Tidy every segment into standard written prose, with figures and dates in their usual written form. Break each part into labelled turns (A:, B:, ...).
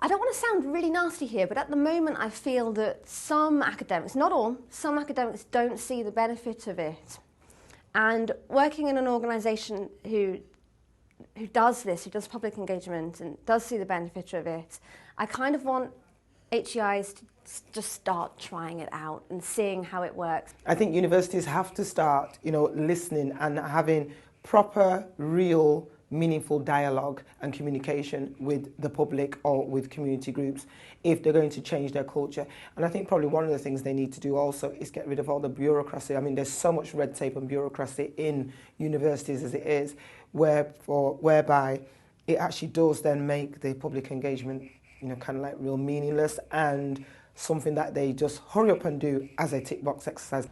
A: I don't want to sound really nasty here, but at the moment I feel that some academics, not all, some academics don't see the benefit of it. And working in an organisation who does this, who does public engagement and does see the benefit of it, I kind of want HEIs to just start trying it out and seeing how it works.
B: I think universities have to start, listening and having proper, real, meaningful dialogue and communication with the public or with community groups if they're going to change their culture. And I think probably one of the things they need to do also is get rid of all the bureaucracy. I mean, there's so much red tape and bureaucracy in universities as it is, whereby it actually does then make the public engagement, kind of like real meaningless and something that they just hurry up and do as a tick box exercise.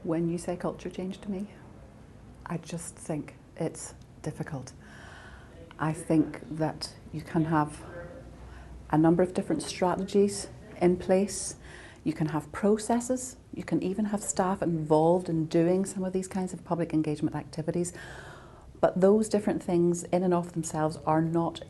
C: When you say culture change to me, I just think it's difficult. I think that you can have a number of different strategies in place. You can have processes. You can even have staff involved in doing some of these kinds of public engagement activities. But those different things in and of themselves are not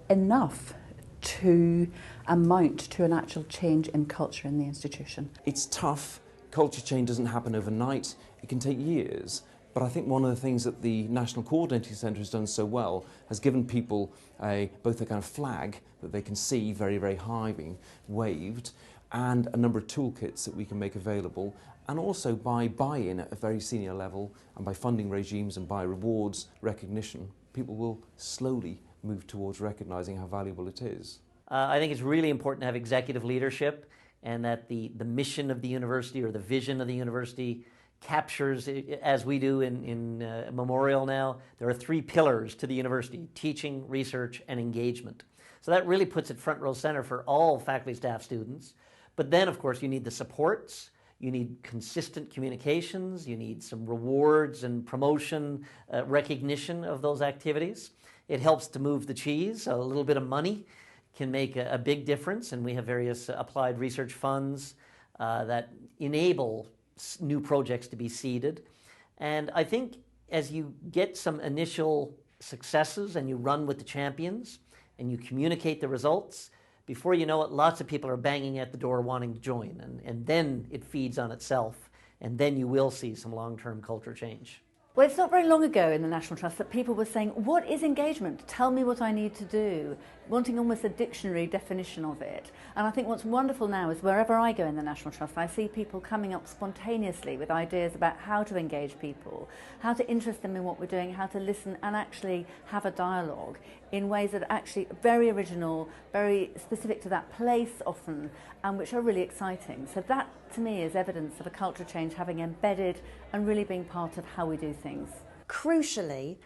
C: enough to amount to an actual change in culture in the institution.
D: It's tough. Culture change doesn't happen overnight. It can take years. But I think one of the things that the National Coordinating Centre has done so well has given people both a kind of flag that they can see very, very high being waved, and a number of toolkits that we can make available, and also by buy-in at a very senior level and by funding regimes and by rewards recognition, people will slowly move towards recognising how valuable it is.
E: I think it's really important to have executive leadership, and that the mission of the university or the vision of the university captures, as we do in Memorial now, there are 3 pillars to the university: teaching, research, and engagement. So that really puts it front row center for all faculty, staff, students. But then, of course, you need the supports, you need consistent communications, you need some rewards and promotion, recognition of those activities. It helps to move the cheese. A little bit of money can make a big difference, and we have various applied research funds that enable new projects to be seeded. And I think as you get some initial successes and you run with the champions and you communicate the results, before you know it, lots of people are banging at the door wanting to join, and then it feeds on itself, and then you will see some long-term culture change.
F: Well, it's not very long ago in the National Trust that people were saying, what is engagement? Tell me what I need to do, wanting almost a dictionary definition of it. And I think what's wonderful now is wherever I go in the National Trust, I see people coming up spontaneously with ideas about how to engage people, how to interest them in what we're doing, how to listen and actually have a dialogue in ways that are actually very original, very specific to that place often, and which are really exciting. So that, to me, is evidence of a culture change having embedded and really being part of how we do things.
G: Crucially,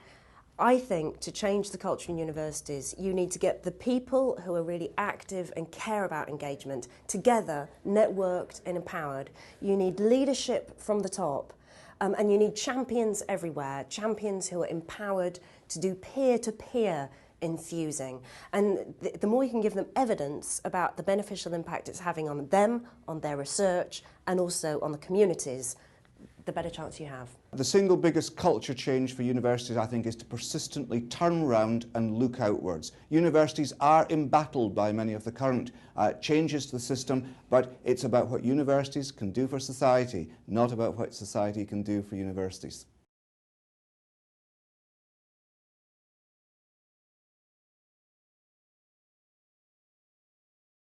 G: I think to change the culture in universities, you need to get the people who are really active and care about engagement together, networked and empowered. You need leadership from the top, and you need champions everywhere, champions who are empowered to do peer-to-peer infusing. And the more you can give them evidence about the beneficial impact it's having on them, on their research, and also on the communities, the better chance you have.
H: The single biggest culture change for universities, I think, is to persistently turn around and look outwards. Universities are embattled by many of the current changes to the system, but it's about what universities can do for society, not about what society can do for universities.